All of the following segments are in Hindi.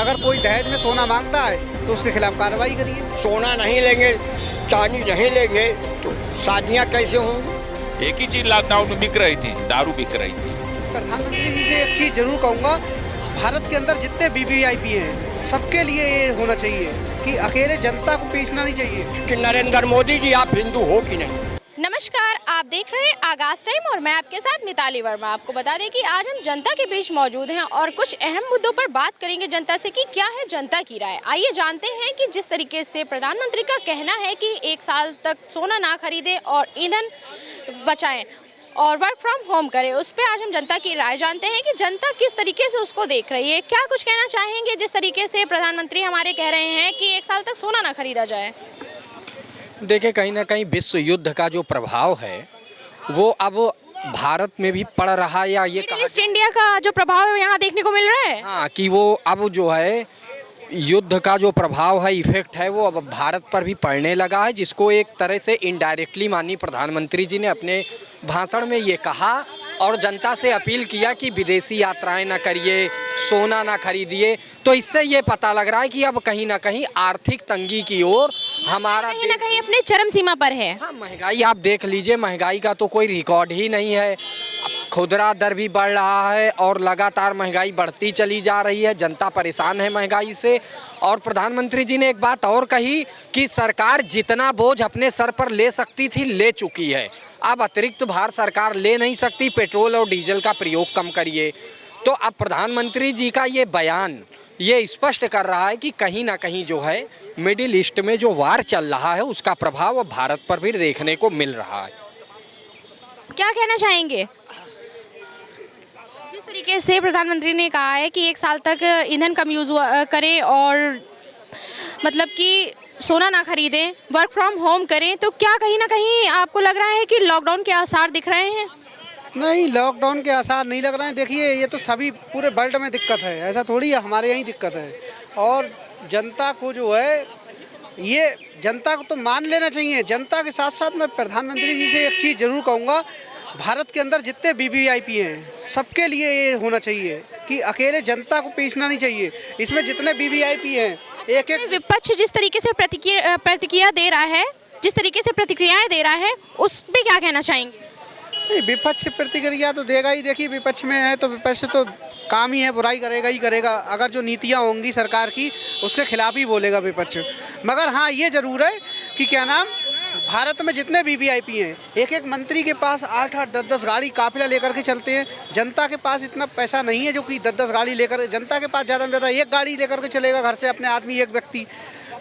अगर कोई दहेज में सोना मांगता है तो उसके खिलाफ कार्रवाई करिए। सोना नहीं लेंगे, चांदी नहीं लेंगे तो शादियां कैसे होंगी? एक ही चीज लॉकडाउन में बिक रही थी, दारू बिक रही थी। प्रधानमंत्री जी से एक चीज जरूर कहूँगा, भारत के अंदर जितने वीवीआईपी हैं सबके लिए ये होना चाहिए कि अकेले जनता को बेचना नहीं चाहिए। कि नरेंद्र मोदी जी आप हिंदू हो कि नहीं? नमस्कार, आप देख रहे हैं आगाज टाइम और मैं आपके साथ मिताली वर्मा। आपको बता दें कि आज हम जनता के बीच मौजूद हैं और कुछ अहम मुद्दों पर बात करेंगे जनता से कि क्या है जनता की राय। आइए जानते हैं कि जिस तरीके से प्रधानमंत्री का कहना है कि 1 साल तक सोना ना खरीदें और ईंधन बचाएं और वर्क फ्रॉम होम करें, उस पर आज हम जनता की राय जानते हैं कि जनता किस तरीके से उसको देख रही है। क्या कुछ कहना चाहेंगे जिस तरीके से प्रधानमंत्री हमारे कह रहे हैं कि 1 साल तक सोना ना खरीदा जाए? देखिए, कहीं ना कहीं विश्व युद्ध का जो प्रभाव है वो अब भारत में भी पड़ रहा है, या ये मिडिल ईस्ट इंडिया का जो प्रभाव है यहाँ देखने को मिल रहा है। हाँ, कि वो अब जो है युद्ध का जो प्रभाव है, इफेक्ट है, वो अब भारत पर भी पड़ने लगा है, जिसको एक तरह से इनडायरेक्टली माननीय प्रधानमंत्री जी ने अपने भाषण में ये कहा और जनता से अपील किया कि विदेशी यात्राएं ना करिए, सोना ना खरीदिए। तो इससे ये पता लग रहा है कि अब कहीं ना कहीं आर्थिक तंगी की ओर हमारा कहीं ना कहीं अपने चरम सीमा पर है। हाँ, महंगाई आप देख लीजिए, महंगाई का तो कोई रिकॉर्ड ही नहीं है। अब खुदरा दर भी बढ़ रहा है और लगातार महंगाई बढ़ती चली जा रही है, जनता परेशान है महंगाई से। और प्रधानमंत्री जी ने एक बात और कही कि सरकार जितना बोझ अपने सर पर ले सकती थी ले चुकी है, अब अतिरिक्त भार सरकार ले नहीं सकती, पेट्रोल और डीजल का प्रयोग कम करिए। तो अब प्रधानमंत्री जी का ये बयान ये स्पष्ट कर रहा है कि कहीं ना कहीं जो है मिडिल ईस्ट में जो वार चल रहा है उसका प्रभाव अब भारत पर भी देखने को मिल रहा है। क्या कहना चाहेंगे? जिस तरीके से प्रधानमंत्री ने कहा है कि 1 साल तक ईंधन कम यूज़ करें और मतलब कि सोना ना खरीदें, वर्क फ्रॉम होम करें, तो क्या कहीं ना कहीं आपको लग रहा है कि लॉकडाउन के आसार दिख रहे हैं? नहीं, लॉकडाउन के आसार नहीं लग रहे हैं। देखिए, ये तो सभी पूरे वर्ल्ड में दिक्कत है, ऐसा थोड़ी है हमारे यहाँ ही दिक्कत है। और जनता को जो है ये जनता को तो मान लेना चाहिए। जनता के साथ साथ मैं प्रधानमंत्री जी से एक चीज़ जरूर कहूँगा, भारत के अंदर जितने वीवीआईपी हैं सबके लिए ये होना चाहिए कि अकेले जनता को बेचना नहीं चाहिए। इसमें जितने वीवीआईपी हैं एक एक विपक्ष जिस तरीके से प्रतिक्रिया दे रहा है, जिस तरीके से प्रतिक्रियाएं दे रहा है, उस पर क्या कहना चाहेंगे? नहीं, विपक्ष प्रतिक्रिया तो देगा ही। देखिए, विपक्ष में है तो विपक्ष तो काम ही है, बुराई करेगा ही करेगा। अगर जो नीतियाँ होंगी सरकार की उसके खिलाफ ही बोलेगा विपक्ष। मगर हाँ, ये जरूर है कि क्या नाम, भारत में जितने वीवीआईपी हैं एक एक मंत्री के पास 8-8, 10-10 गाड़ी काफिला लेकर के चलते हैं। जनता के पास इतना पैसा नहीं है जो कि 10-10 गाड़ी लेकर, जनता के पास ज़्यादा से ज़्यादा एक गाड़ी लेकर के चलेगा घर से अपने आदमी, एक व्यक्ति।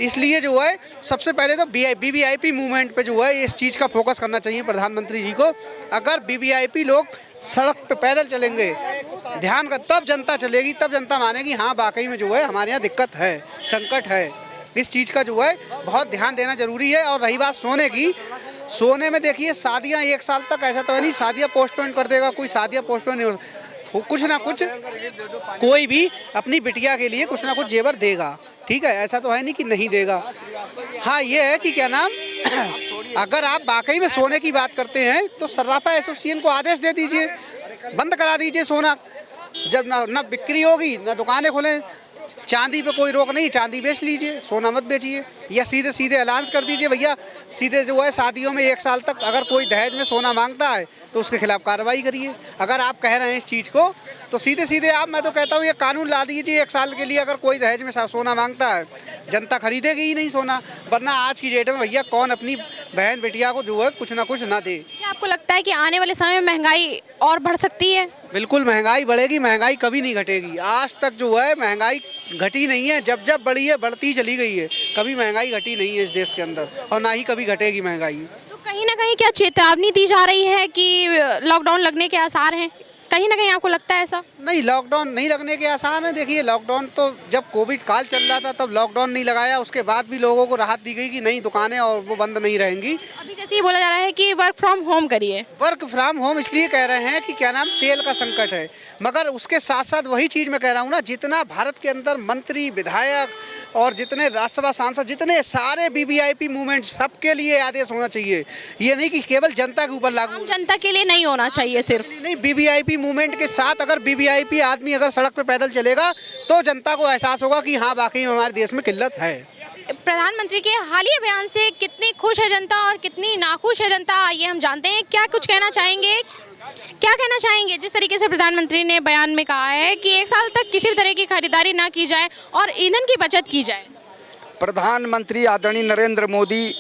इसलिए जो है सबसे पहले तो वीवीआईपी मूवमेंट पे जो है इस चीज़ का फोकस करना चाहिए प्रधानमंत्री जी को। अगर वीवीआईपी लोग सड़क पे पैदल चलेंगे, ध्यान कर, तब जनता चलेगी, तब जनता मानेगी हाँ वाकई में जो है हमारे यहाँ दिक्कत है, संकट है। इस चीज़ का जो है बहुत ध्यान देना जरूरी है। और रही बात सोने की, सोने में देखिए शादियाँ 1 साल तक ऐसा तो नहीं शादियाँ पोस्टपोन कर देगा, कोई शादियाँ पोस्टपोन नहीं हो, कुछ ना कुछ कोई भी अपनी बिटिया के लिए कुछ ना कुछ जेवर देगा, ठीक है, ऐसा तो है नहीं कि नहीं देगा। हाँ, ये है कि क्या नाम अगर आप वाकई में सोने की बात करते हैं तो सर्राफा एसोसिएशन को आदेश दे दीजिए, बंद करा दीजिए सोना। जब ना बिक्री होगी ना दुकानें खोलें, चांदी पे कोई रोक नहीं, चांदी बेच लीजिए, सोना मत बेचिए। या सीधे सीधे ऐलान कर दीजिए भैया, सीधे जो है शादियों में 1 साल तक अगर कोई दहेज में सोना मांगता है तो उसके खिलाफ कार्रवाई करिए। अगर आप कह रहे हैं इस चीज़ को तो सीधे सीधे आप, मैं तो कहता हूँ ये कानून ला दीजिए 1 साल के लिए। अगर कोई दहेज में सोना मांगता है, जनता खरीदेगी ही नहीं सोना। वरना आज की डेट में भैया कौन अपनी बहन बेटिया को जो है कुछ ना कुछ ना दे। क्या आपको लगता है कि आने वाले समय में महंगाई और बढ़ सकती है? बिल्कुल महंगाई बढ़ेगी, महंगाई कभी नहीं घटेगी। आज तक जो है महंगाई घटी नहीं है, जब जब बढ़ी है बढ़ती चली गई है, कभी महंगाई घटी नहीं है इस देश के अंदर और ना ही कभी घटेगी महंगाई। तो कहीं ना कहीं क्या चेतावनी दी जा रही है कि लॉकडाउन लगने के आसार हैं? कहीं ना कहीं आपको लगता है ऐसा? नहीं, लॉकडाउन नहीं लगने के आसार है। देखिए, लॉकडाउन तो जब कोविड काल चल रहा था तब लॉकडाउन नहीं लगाया, उसके बाद भी लोगों को राहत दी गई कि नहीं दुकानें और वो बंद नहीं रहेंगी। अभी जैसे ये बोला जा रहा है कि वर्क फ्रॉम होम करिए। वर्क फ्रॉम होम इसलिए कह रहे हैं कि क्या नाम तेल का संकट है, मगर उसके साथ साथ वही चीज़ मैं कह रहा हूँ ना, जितना भारत के अंदर मंत्री विधायक और जितने राज्यसभा सांसद, जितने सारे वीवीआईपी मूवमेंट, सबके लिए आदेश होना चाहिए। ये नहीं कि केवल जनता के ऊपर लागू आम जनता के लिए नहीं होना चाहिए सिर्फ। नहीं, वीवीआईपी मूवमेंट के साथ अगर वीवीआईपी आदमी अगर सड़क पे पैदल चलेगा तो जनता को एहसास होगा कि हाँ वाकई में हमारे देश में किल्लत है। प्रधानमंत्री के हालिया बयान से कितनी खुश है जनता और कितनी नाखुश है जनता, आइए हम जानते हैं। क्या कुछ कहना चाहेंगे, क्या कहना चाहेंगे जिस तरीके से प्रधानमंत्री ने बयान में कहा है कि 1 साल तक किसी भी तरह की खरीदारी ना की जाए और ईंधन की बचत की जाए? प्रधानमंत्री आदरणीय नरेंद्र मोदी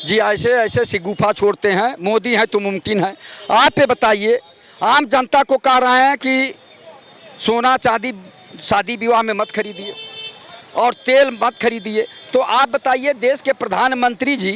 जी ऐसे ऐसे शिगुफा छोड़ते हैं, मोदी हैं तो मुमकिन है। आप ये बताइए, आम जनता को कह रहे हैं कि सोना चांदी शादी विवाह में मत खरीदिए और तेल मत खरीदिए, तो आप बताइए देश के प्रधानमंत्री जी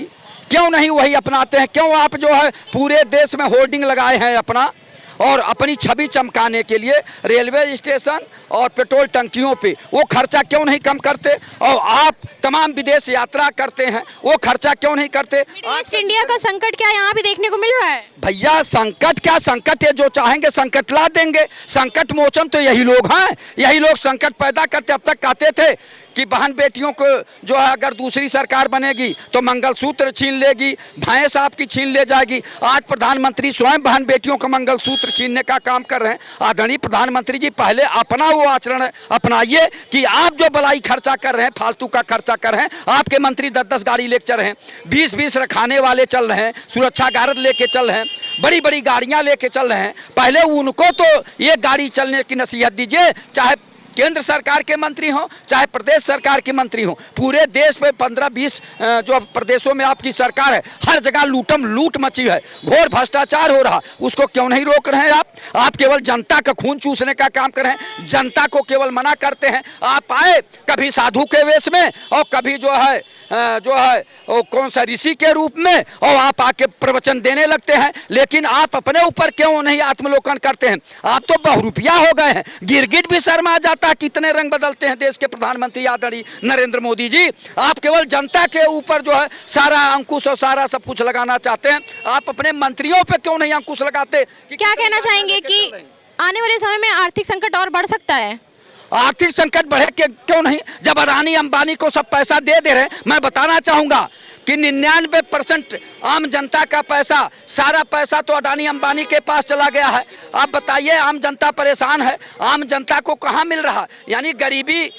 क्यों नहीं वही अपनाते हैं? क्यों आप जो है पूरे देश में होर्डिंग लगाए हैं अपना और अपनी छवि चमकाने के लिए रेलवे स्टेशन और पेट्रोल टंकियों पे वो खर्चा क्यों नहीं कम करते? और आप तमाम विदेश यात्रा करते हैं, वो खर्चा क्यों नहीं करते? ईस्ट इंडिया का संकट क्या यहाँ भी देखने को मिल रहा है? भैया संकट क्या, संकट है जो चाहेंगे संकट ला देंगे। संकट मोचन तो यही लोग हैं, यही लोग संकट पैदा करते। अब तक कहते थे कि बहन बेटियों को जो है अगर दूसरी सरकार बनेगी तो मंगलसूत्र छीन लेगी, भैंस आपकी छीन ले जाएगी। आज प्रधानमंत्री स्वयं बहन बेटियों का मंगलसूत्र छीनने का काम कर रहे हैं। आदरणीय प्रधानमंत्री जी पहले अपना वो आचरण अपनाइए कि आप जो बलाई खर्चा कर रहे हैं, फालतू का खर्चा कर रहे हैं। आपके मंत्री 10-10 गाड़ी लेकर चल रहे हैं, 20-20 रखाने वाले चल रहे हैं, सुरक्षा गार्ड लेके चल रहे हैं, बड़ी बड़ी गाड़ियां लेके चल रहे हैं। पहले उनको तो ये गाड़ी चलने की नसीहत दीजिए, चाहे केंद्र सरकार के मंत्री हो चाहे प्रदेश सरकार के मंत्री हो। पूरे देश में 15-20 जो प्रदेशों में आपकी सरकार है, हर जगह लूटम लूट मची है, घोर भ्रष्टाचार हो रहा, उसको क्यों नहीं रोक रहे हैं आप केवल जनता का खून चूसने का काम कर रहे हैं, जनता को केवल मना करते हैं। आप आए कभी साधु के वेश में और कभी जो है वो कौन सा ऋषि के रूप में, और आप आके प्रवचन देने लगते हैं, लेकिन आप अपने ऊपर क्यों नहीं आत्मलोकन करते हैं? आप तो बहुरूपिया हो गए हैं, गिरगिट भी शर्मा जाता कितने रंग बदलते हैं देश के प्रधानमंत्री आदरणीय नरेंद्र मोदी जी। आप केवल जनता के ऊपर जो है सारा अंकुश और सारा सब कुछ लगाना चाहते हैं। आप अपने मंत्रियों पे क्यों नहीं अंकुश लगाते? क्या कहना चाहेंगे कि आने वाले समय में आर्थिक संकट और बढ़ सकता है? आर्थिक संकट बढ़े के क्यों नहीं, जब अडानी अंबानी को सब पैसा दे रहे हैं। मैं बताना चाहूंगा कि 99% आम जनता का पैसा, सारा पैसा तो अडानी अंबानी के पास चला गया है। आप बताइए, आम जनता परेशान है, आम जनता को कहाँ मिल रहा? यानी गरीबी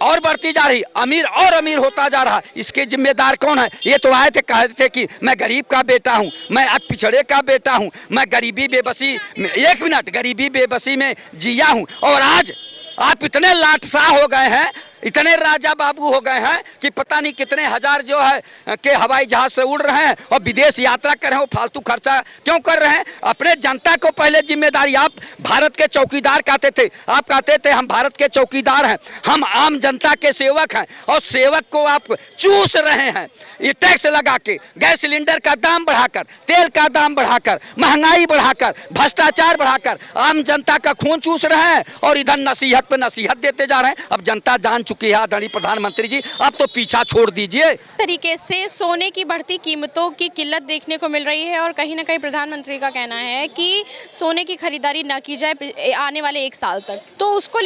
और बढ़ती जा रही, अमीर और अमीर होता जा रहा। इसके जिम्मेदार कौन है? ये तो आए थे, कहे थे कि मैं गरीब का बेटा हूँ, मैं अति पिछड़े का बेटा हूँ, मैं गरीबी बेबसी, 1 मिनट, गरीबी बेबसी में जिया हूँ। और आज आप इतने लाटसाह हो गए हैं, इतने राजा बाबू हो गए हैं कि पता नहीं कितने हजार जो है के हवाई जहाज से उड़ रहे हैं और विदेश यात्रा कर रहे हैं। वो फालतू खर्चा क्यों कर रहे हैं? अपने जनता को पहले जिम्मेदारी। आप भारत के चौकीदार कहते थे, आप कहते थे हम भारत के चौकीदार हैं, हम आम जनता के सेवक हैं, और सेवक को आप चूस रहे हैं। ये टैक्स लगा के, गैस सिलेंडर का दाम बढ़ाकर, तेल का दाम बढ़ाकर, महंगाई बढ़ाकर, भ्रष्टाचार बढ़ाकर आम जनता का खून चूस रहे हैं और इधर नसीहत पे नसीहत देते जा रहे हैं। अब जनता जान चुकी है आदरणीय प्रधानमंत्री जी, अब तो पीछा छोड़ दीजिए। तरीके से सोने की बढ़ती कीमतों की किल्लत देखने को मिल रही है और कहीं ना कहीं प्रधानमंत्री का कहना है कि सोने की खरीदारी न की जाए आने वाले 1 साल तक। तो उसको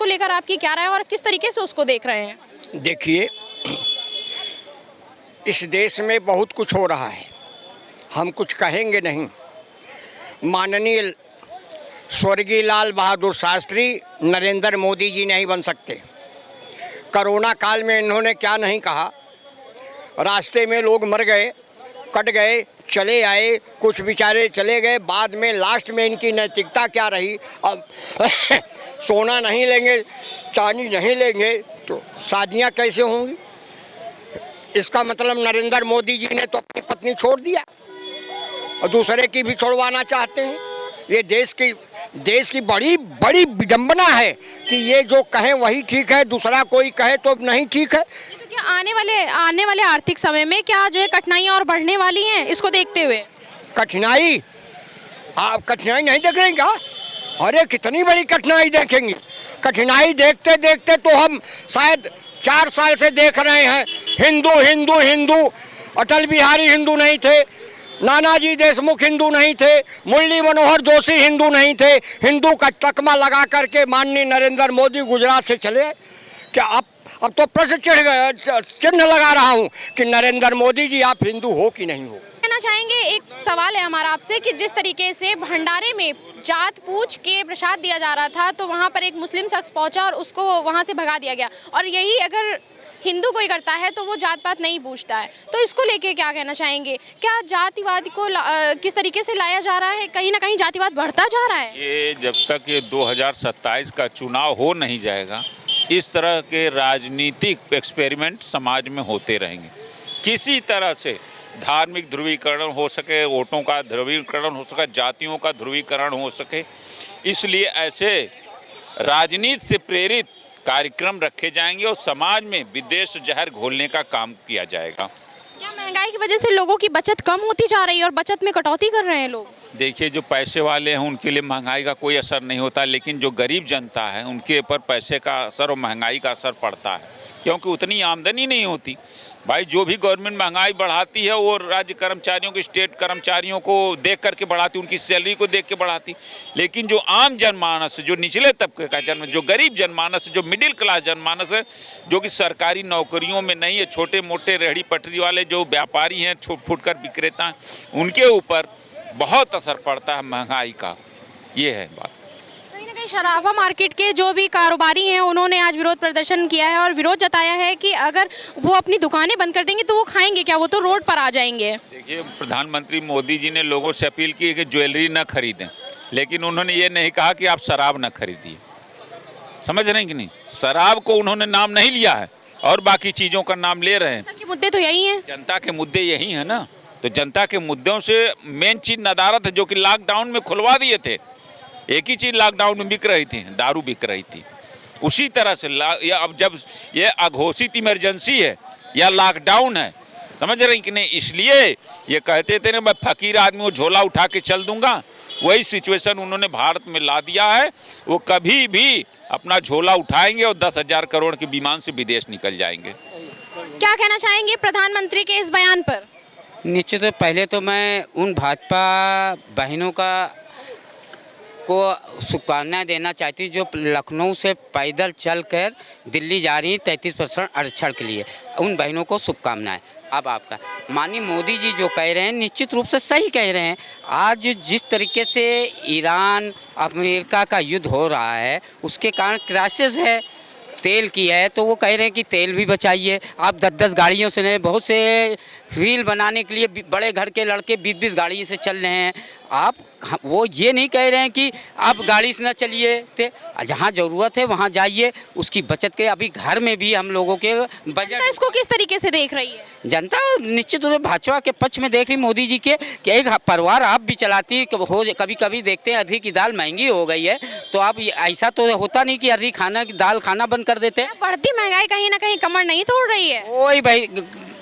लेकर आपकी क्या राय है और किस तरीके से उसको देख रहे हैं? देखिए, इस देश में बहुत कुछ हो रहा है, हम कुछ कहेंगे नहीं। माननीय स्वर्गीय लाल बहादुर शास्त्री नरेंद्र मोदी जी नहीं बन सकते। कोरोना काल में इन्होंने क्या नहीं कहा, रास्ते में लोग मर गए, कट गए, चले आए, कुछ बेचारे चले गए, बाद में लास्ट में इनकी नैतिकता क्या रही? अब सोना नहीं लेंगे, चांदी नहीं लेंगे तो शादियां कैसे होंगी? इसका मतलब नरेंद्र मोदी जी ने तो अपनी पत्नी छोड़ दिया और दूसरे की भी छोड़वाना चाहते हैं। ये देश की बड़ी बड़ी विडंबना है कि ये जो कहे वही ठीक है, दूसरा कोई कहे तो नहीं ठीक है। तो क्या आने वाले आर्थिक समय में क्या जो है कठिनाइयाँ और बढ़ने वाली हैं इसको देखते हुए? कठिनाई, आप कठिनाई नहीं देख रहे क्या? अरे कितनी बड़ी कठिनाई देखेंगे। कठिनाई देखते देखते तो हम शायद 4 साल से देख रहे हैं, हिंदू हिंदू हिंदू। अटल बिहारी हिंदू नहीं थे, नानाजी देशमुख हिंदू नहीं थे, मुरली मनोहर जोशी हिंदू नहीं थे। हिंदू का तकमा लगा करके माननीय नरेंद्र मोदी गुजरात से चले। क्या अब तो प्रश्न चिन्ह लगा रहा हूँ कि नरेंद्र मोदी जी आप हिंदू हो कि नहीं हो। कहना चाहेंगे, एक सवाल है हमारा आपसे कि जिस तरीके से भंडारे में जात पूछ के प्रसाद दिया जा रहा था, तो वहाँ पर एक मुस्लिम शख्स पहुँचा और उसको वहाँ से भगा दिया गया, और यही अगर हिंदू कोई करता है तो वो जात पात नहीं पूछता है, तो इसको लेके क्या कहना चाहेंगे? क्या जातिवाद को किस तरीके से लाया जा रहा है? कहीं ना कहीं जातिवाद बढ़ता जा रहा है। ये जब तक ये 2027 का चुनाव हो नहीं जाएगा, इस तरह के राजनीतिक एक्सपेरिमेंट समाज में होते रहेंगे। किसी तरह से धार्मिक ध्रुवीकरण हो सके, वोटों का ध्रुवीकरण हो सके, जातियों का ध्रुवीकरण हो सके, इसलिए ऐसे राजनीति से प्रेरित कार्यक्रम रखे जाएंगे और समाज में विदेश जहर घोलने का काम किया जाएगा। क्या महंगाई की वजह से लोगों की बचत कम होती जा रही है और बचत में कटौती कर रहे हैं लोग? देखिए, जो पैसे वाले हैं उनके लिए महंगाई का कोई असर नहीं होता, लेकिन जो गरीब जनता है उनके ऊपर पैसे का असर और महंगाई का असर पड़ता है, क्योंकि उतनी आमदनी नहीं होती। भाई, जो भी गवर्नमेंट महंगाई बढ़ाती है वो राज्य कर्मचारियों को, स्टेट कर्मचारियों को देख करके बढ़ाती, उनकी सैलरी को देख के बढ़ाती, लेकिन जो आम जनमानस, जो निचले तबके का जो गरीब जनमानस, जो मिडिल क्लास जनमानस है, जो कि सरकारी नौकरियों में नहीं है, छोटे मोटे रेहड़ी पटरी वाले जो व्यापारी हैं, फुटकर विक्रेता हैं, उनके ऊपर बहुत असर पड़ता है महंगाई का। ये है बात। कहीं ना कहीं शराफा मार्केट के जो भी कारोबारी हैं उन्होंने आज विरोध प्रदर्शन किया है और विरोध जताया है कि अगर वो अपनी दुकानें बंद कर देंगे तो वो खाएंगे क्या, वो तो रोड पर आ जाएंगे। देखिए, प्रधानमंत्री मोदी जी ने लोगों से अपील की कि ज्वेलरी न खरीदें, लेकिन उन्होंने ये नहीं कहा कि आप शराब न खरीदिए। समझ रहे हैं कि नहीं? शराब को उन्होंने नाम नहीं लिया है और बाकी चीज़ों का नाम ले रहे हैं। जनता के मुद्दे तो यही हैं। जनता के मुद्दे यही है ना, तो जनता के मुद्दों से मेन चीज नदारत है, जो कि लॉकडाउन में खुलवा दिए थे। एक ही चीज लॉकडाउन में बिक रही थी, दारू बिक रही थी। उसी तरह से अब जब ये अघोषित इमरजेंसी है या लॉकडाउन है, समझ रहे हैं कि नहीं, इसलिए ये कहते थे ना मैं फकीर आदमी को झोला उठा के चल दूंगा, वही सिचुएशन उन्होंने भारत में ला दिया है। वो कभी भी अपना झोला उठाएंगे और 10,000 करोड़ के विमान से विदेश निकल जाएंगे। क्या कहना चाहेंगे प्रधानमंत्री के इस बयान पर? निश्चित तो पहले तो मैं उन भाजपा बहनों को शुभकामनाएं देना चाहती हूँ जो लखनऊ से पैदल चलकर दिल्ली जा रही 33% आरक्षण के लिए। उन बहनों को शुभकामनाएं। अब आपका माननीय मोदी जी जो कह रहे हैं निश्चित रूप से सही कह रहे हैं। आज जिस तरीके से ईरान अमेरिका का युद्ध हो रहा है उसके कारण क्राइसिस है, तेल की है, तो वो कह रहे हैं कि तेल भी बचाइए। आप 10-10 गाड़ियों से नहीं, बहुत से रील बनाने के लिए बड़े घर के लड़के 20-20 गाड़ी से चल रहे हैं। आप वो ये नहीं कह रहे हैं कि आप गाड़ी से ना चलिए, जहाँ ज़रूरत है वहाँ जाइए, उसकी बचत के। अभी घर में भी हम लोगों के बजट, इसको किस तरीके से देख रही है जनता? निश्चित रूप से भाजपा के पक्ष में देख रही मोदी जी के कि एक परिवार आप भी चलाती हो। कभी कभी देखते हैं अधिक की दाल महंगी हो गई है, तो आप ऐसा तो होता नहीं कि अधिक खाना की दाल खाना बंद कर देते हैं। बढ़ती महंगाई कहीं ना कहीं कमर नहीं तोड़ रही है?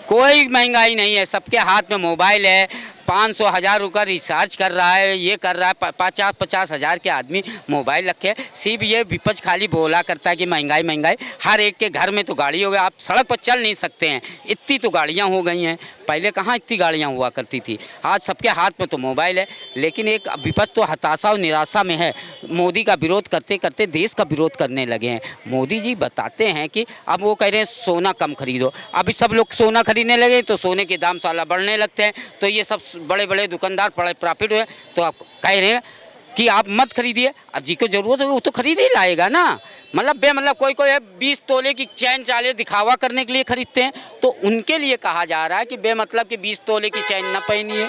कोई महंगाई नहीं है, सबके हाथ में मोबाइल है। 500-1000 रुपये रिचार्ज कर रहा है, ये कर रहा है। 50-50 हज़ार के आदमी मोबाइल रखे। सिर्फ ये विपक्ष खाली बोला करता है कि महंगाई महंगाई। हर एक के घर में तो गाड़ी हो गई, आप सड़क पर चल नहीं सकते हैं, इतनी तो गाड़ियाँ हो गई हैं। पहले कहाँ इतनी गाड़ियाँ हुआ करती थी, आज सबके हाथ में तो मोबाइल है। लेकिन एक विपक्ष तो हताशा और निराशा में है। मोदी का विरोध करते करते देश का विरोध करने लगे हैं। मोदी जी बताते हैं कि अब वो कह रहे हैं सोना कम खरीदो, अभी सब लोग सोना खरीदने लगे तो सोने के दाम साला बढ़ने लगते हैं, तो ये सब बड़े बड़े दुकानदार प्रॉफिट हुए, तो आप कह रहे हैं कि आप मत खरीदिए। अब जी को जरूरत होगी वो तो खरीद ही लाएगा ना। मतलब कोई 20 तोले की चैन चाले दिखावा करने के लिए खरीदते हैं, तो उनके लिए कहा जा रहा है कि बेमतलब कि 20 तोले की चैन ना पहनिए,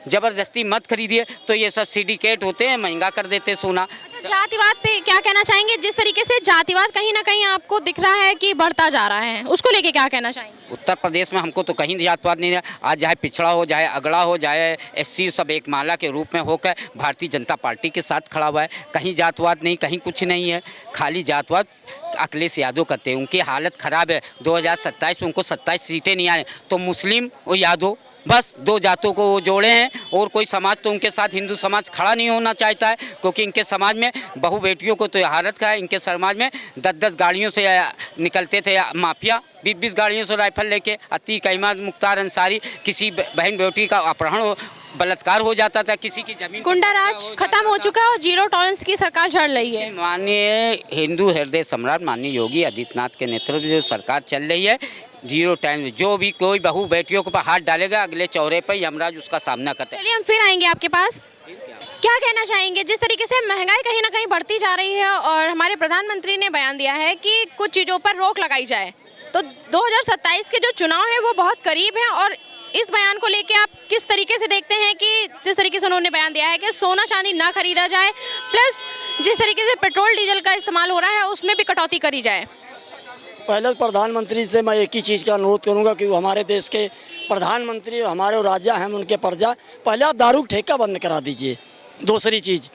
ज़बरदस्ती मत खरीदिए। तो ये सब सिंडिकेट होते हैं, महंगा कर देते हैं सोना। अच्छा, जातिवाद पे क्या कहना चाहेंगे? जिस तरीके से जातिवाद कहीं ना कहीं आपको दिख रहा है कि बढ़ता जा रहा है, उसको लेके क्या कहना चाहेंगे? उत्तर प्रदेश में हमको तो कहीं जातिवाद नहीं है। आज चाहे पिछड़ा हो, चाहे अगड़ा हो, चाहे SC, सब एक माला के रूप में होकर भारतीय जनता पार्टी के साथ खड़ा हुआ है। कहीं जातिवाद नहीं, कहीं कुछ नहीं है। खाली जातिवाद अखिलेश यादव करते हैं, उनकी हालत ख़राब है। 2027 में उनको 27 सीटें नहीं आए, तो मुस्लिम और यादव बस 2 जातों को वो जोड़े हैं, और कोई समाज तो उनके साथ हिंदू समाज खड़ा नहीं होना चाहता है, क्योंकि इनके समाज में बहु बेटियों को तो हालत का है। इनके समाज में 10-10 गाड़ियों से निकलते थे माफिया, 20-20 गाड़ियों से राइफल लेके। अतीक अहमद, मुख्तार अंसारी, किसी बहन बेटी का अपहरण हो बलात्कार हो जाता था, किसी की जमीन गुंडा राज खत्म हो चुका है और जीरो टॉलरेंस की सरकार चल रही है। माननीय हिंदू हृदय सम्राट माननीय योगी आदित्यनाथ के नेतृत्व में जो सरकार चल रही है, जीरो टाइम जो भी कोई बहू बेटियों के ऊपर हाथ डालेगा अगले चौरे पर यमराज उसका सामना करता है। चलिए हम फिर आएंगे आपके पास। क्या कहना चाहेंगे, जिस तरीके से महंगाई कहीं ना कहीं बढ़ती जा रही है और हमारे प्रधानमंत्री ने बयान दिया है कि कुछ चीज़ों पर रोक लगाई जाए, तो 2027 के जो चुनाव है वो बहुत करीब है, और इस बयान को लेके आप किस तरीके से देखते हैं कि जिस तरीके से उन्होंने बयान दिया है कि सोना चांदी ना खरीदा जाए, प्लस जिस तरीके से पेट्रोल डीजल का इस्तेमाल हो रहा है उसमें भी कटौती करी जाए? पहले प्रधानमंत्री से मैं एक ही चीज़ का अनुरोध करूंगा कि वो हमारे देश के प्रधानमंत्री और हमारे राजा हैं उनके प्रजा, पहले आप दारू ठेका बंद करा दीजिए। दूसरी चीज़,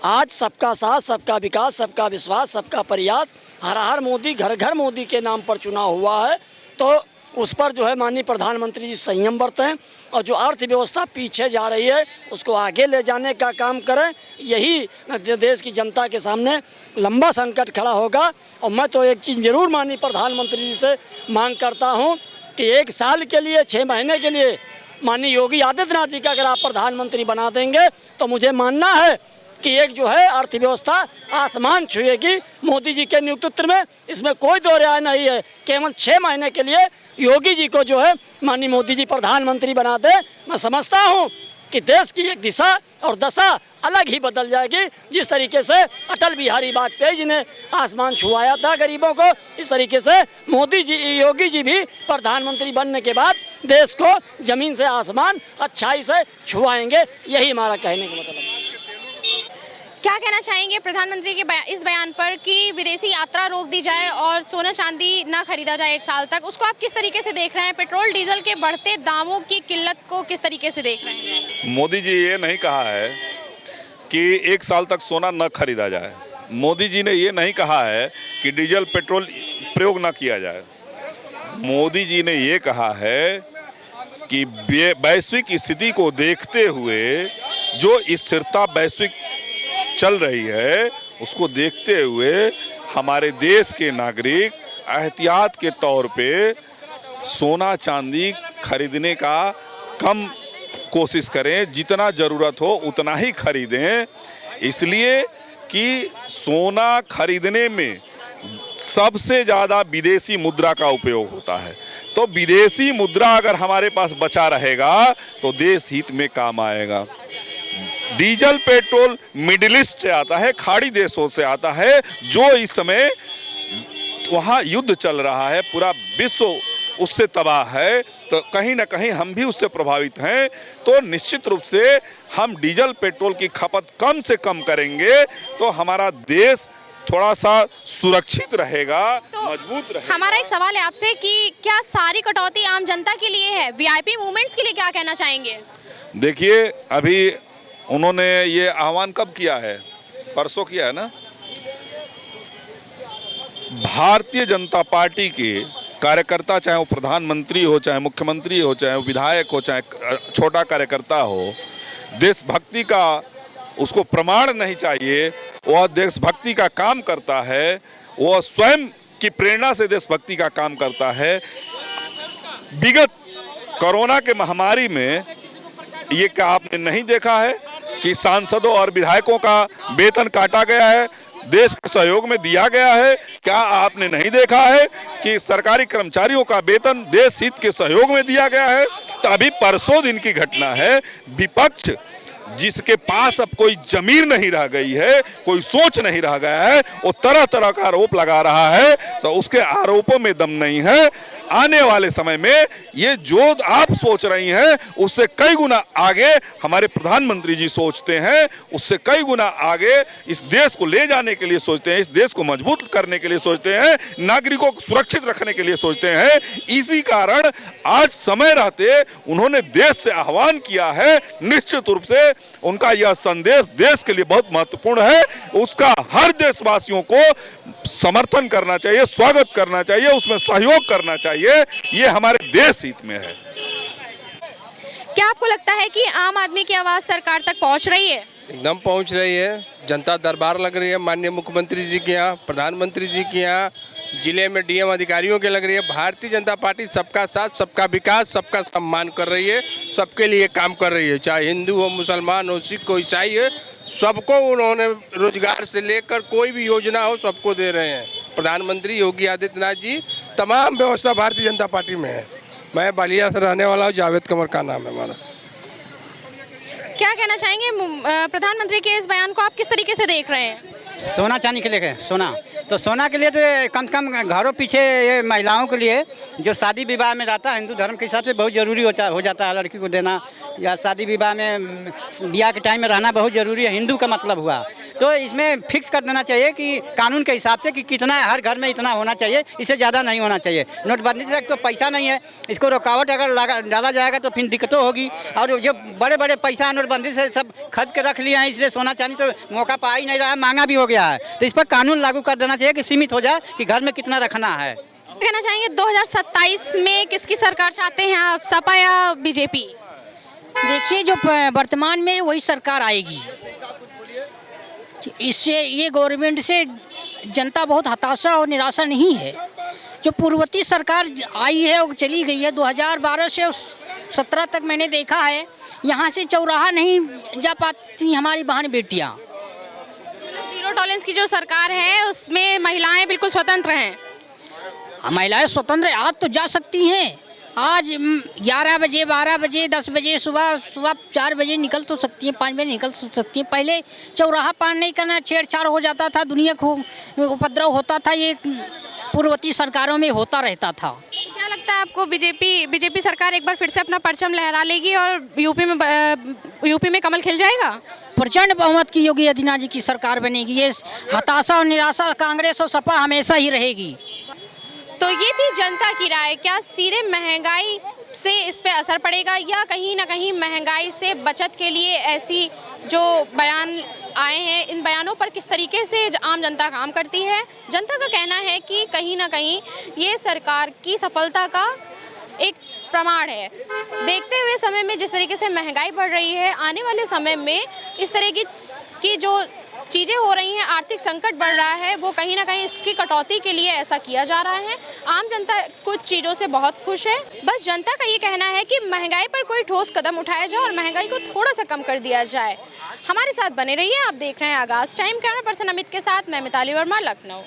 आज सबका साथ, सबका विकास, सबका विश्वास, सबका प्रयास, हर हर मोदी, घर घर मोदी के नाम पर चुनाव हुआ है, तो उस पर जो है माननीय प्रधानमंत्री जी संयम बरतें और जो अर्थव्यवस्था पीछे जा रही है उसको आगे ले जाने का काम करें। यही देश की जनता के सामने लंबा संकट खड़ा होगा। और मैं तो एक चीज़ जरूर माननीय प्रधानमंत्री जी से मांग करता हूं कि 1 साल के लिए, 6 महीने के लिए माननीय योगी आदित्यनाथ जी का अगर आप प्रधानमंत्री बना देंगे तो मुझे मानना है कि एक जो है अर्थव्यवस्था आसमान छुएगी मोदी जी के नेतृत्व में। इसमें कोई दो राय नहीं है। केवल 6 महीने के लिए योगी जी को जो है माननीय मोदी जी प्रधानमंत्री बना दे, मैं समझता हूं कि देश की एक दिशा और दशा अलग ही बदल जाएगी। जिस तरीके से अटल बिहारी वाजपेयी जी ने आसमान छुआया था गरीबों को, इस तरीके से मोदी जी, योगी जी भी प्रधानमंत्री बनने के बाद देश को जमीन से आसमान अच्छाई से छुआएंगे। यही हमारा कहने का मतलब है। क्या कहना चाहेंगे प्रधानमंत्री के इस बयान पर कि विदेशी यात्रा रोक दी जाए और सोना चांदी ना खरीदा जाए 1 साल तक, उसको आप किस तरीके से देख रहे हैं? पेट्रोल डीजल के बढ़ते दामों की किल्लत को किस तरीके से देख रहे हैं? मोदी जी ये नहीं कहा है कि 1 साल तक सोना न खरीदा जाए। मोदी जी ने ये नहीं कहा है कि डीजल पेट्रोल प्रयोग न किया जाए। मोदी जी ने ये कहा है कि वैश्विक स्थिति को देखते हुए जो स्थिरता वैश्विक चल रही है उसको देखते हुए हमारे देश के नागरिक एहतियात के तौर पे सोना चांदी खरीदने का कम कोशिश करें, जितना ज़रूरत हो उतना ही खरीदें, इसलिए कि सोना खरीदने में सबसे ज़्यादा विदेशी मुद्रा का उपयोग होता है। तो विदेशी मुद्रा अगर हमारे पास बचा रहेगा तो देश हित में काम आएगा। डीजल पेट्रोल मिडिल ईस्ट से आता है, खाड़ी देशों से आता है, जो इस समय वहाँ युद्ध चल रहा है, पूरा विश्व उससे तबाह है, तो कहीं ना कहीं हम भी उससे प्रभावित हैं। तो निश्चित रूप से हम डीजल पेट्रोल की खपत कम से कम करेंगे तो हमारा देश थोड़ा सा सुरक्षित रहेगा, तो मजबूत रहेगा। हमारा एक सवाल है आपसे कि क्या सारी कटौती आम जनता के लिए है? वीआईपी मूवमेंट्स के लिए क्या कहना चाहेंगे? देखिए, अभी उन्होंने ये आह्वान कब किया है? परसों किया है ना। भारतीय जनता पार्टी के कार्यकर्ता, चाहे वो प्रधानमंत्री हो, चाहे मुख्यमंत्री हो, चाहे वो विधायक हो, चाहे छोटा कार्यकर्ता हो, देशभक्ति का उसको प्रमाण नहीं चाहिए। वह देशभक्ति का काम करता है, वह स्वयं की प्रेरणा से देशभक्ति का काम करता है। विगत कोरोना के महामारी में ये क्या आपने नहीं देखा है कि सांसदों और विधायकों का वेतन काटा गया है, देश के सहयोग में दिया गया है? क्या आपने नहीं देखा है कि सरकारी कर्मचारियों का वेतन देश हित के सहयोग में दिया गया है? तो अभी परसों दिन की घटना है, विपक्ष जिसके पास अब कोई जमीर नहीं रह गई है, कोई सोच नहीं रह गया है, वो तरह तरह का आरोप लगा रहा है। तो उसके आरोपों में दम नहीं है। आने वाले समय में ये जो आप सोच रही हैं उससे कई गुना आगे हमारे प्रधानमंत्री जी सोचते हैं, उससे कई गुना आगे इस देश को ले जाने के लिए सोचते हैं, इस देश को मजबूत करने के लिए सोचते हैं, नागरिकों को सुरक्षित रखने के लिए सोचते हैं। इसी कारण आज समय रहते उन्होंने देश से आह्वान किया है। निश्चित रूप से उनका यह संदेश देश के लिए बहुत महत्वपूर्ण है। उसका हर देशवासियों को समर्थन करना चाहिए, स्वागत करना चाहिए, उसमें सहयोग करना चाहिए। ये हमारे देश हित में है। क्या आपको लगता है कि आम आदमी की आवाज सरकार तक पहुंच रही है? एकदम पहुंच रही है। जनता दरबार लग रही है माननीय मुख्यमंत्री जी के यहाँ, प्रधानमंत्री जी के यहाँ, जिले में डीएम अधिकारियों के लग रही है। भारतीय जनता पार्टी सबका साथ, सबका विकास, सबका सम्मान कर रही है, सबके लिए काम कर रही है। चाहे हिंदू हो, मुसलमान हो, सिख हो, ईसाई हो, सबको उन्होंने रोजगार से लेकर कोई भी योजना हो सबको दे रहे हैं। प्रधानमंत्री योगी आदित्यनाथ जी तमाम व्यवस्था भारतीय जनता पार्टी में है। मैं बलिया से रहने वाला हूँ, जावेद कमर का नाम है हमारा। क्या कहना चाहेंगे प्रधानमंत्री के इस बयान को आप किस तरीके से देख रहे हैं? सोना चांदी के लिए सोना, तो सोना के लिए तो ये कम से कम घरों पीछे ये महिलाओं के लिए जो शादी विवाह में रहता है हिंदू धर्म के हिसाब से बहुत ज़रूरी हो जाता है लड़की को देना, या शादी विवाह में ब्याह के टाइम में रहना बहुत ज़रूरी है। हिंदू का मतलब हुआ, तो इसमें फिक्स कर देना चाहिए कि कानून के हिसाब से कि कितना हर घर में इतना होना चाहिए, इससे ज़्यादा नहीं होना चाहिए। नोटबंदी से तो पैसा नहीं है, इसको रुकावट अगर डाला जाएगा तो फिर दिक्कतों होगी। और ये बड़े बड़े पैसा नोटबंदी से सब खर्च के रख लिए हैं, इसलिए सोना चांदी तो मौका पा ही नहीं रहा है, महंगा भी हो गया है। तो इस पर कानून लागू कर देना चाहिए कि सीमित हो जाए कि घर में कितना रखना है। कहना चाहेंगे 2027 में किसकी सरकार चाहते हैं आप, सपा या बीजेपी? देखिए, जो वर्तमान में वही सरकार आएगी। इससे ये गवर्नमेंट से जनता बहुत हताशा और निराशा नहीं है। जो पूर्ववर्ती सरकार आई है वो चली गई है। 2012 से 17 तक मैंने देखा है, यहाँ से चौराहा नहीं जा पाती हमारी बहन बेटियाँ। जीरो टॉलरेंस की जो सरकार है उसमें महिलाएं बिल्कुल स्वतंत्र हैं। महिलाएं स्वतंत्र आज तो जा सकती हैं। आज 11 बजे, 12 बजे, 10 बजे, सुबह 4 बजे निकल तो सकती हैं, 5 बजे निकल सकती हैं। पहले चौराहा पार नहीं करना, छेड़छाड़ हो जाता था, दुनिया को उपद्रव होता था। ये पूर्ववर्ती सरकारों में होता रहता था। तो क्या लगता है आपको, बीजेपी सरकार एक बार फिर से अपना परचम लहरा लेगी और यूपी में कमल खिल जाएगा? प्रचंड बहुमत की योगी आदित्यनाथ जी की सरकार बनेगी। ये हताशा और निराशा कांग्रेस और सपा हमेशा ही रहेगी। तो ये थी जनता की राय। क्या सीधे महंगाई से इस पे असर पड़ेगा या कहीं ना कहीं महंगाई से बचत के लिए ऐसी जो बयान आए हैं, इन बयानों पर किस तरीके से आम जनता काम करती है? जनता का कहना है कि कहीं ना कहीं ये सरकार की सफलता का एक प्रमाण है। देखते हुए समय में जिस तरीके से महंगाई बढ़ रही है, आने वाले समय में इस तरह की जो चीज़ें हो रही हैं, आर्थिक संकट बढ़ रहा है, वो कहीं ना कहीं इसकी कटौती के लिए ऐसा किया जा रहा है। आम जनता कुछ चीज़ों से बहुत खुश है। बस जनता का ये कहना है कि महंगाई पर कोई ठोस कदम उठाया जाए और महंगाई को थोड़ा सा कम कर दिया जाए। हमारे साथ बने रहिए, आप देख रहे हैं आगाज़ टाइम। कैमरा पर्सन अमित के साथ मैं मिताली वर्मा, लखनऊ।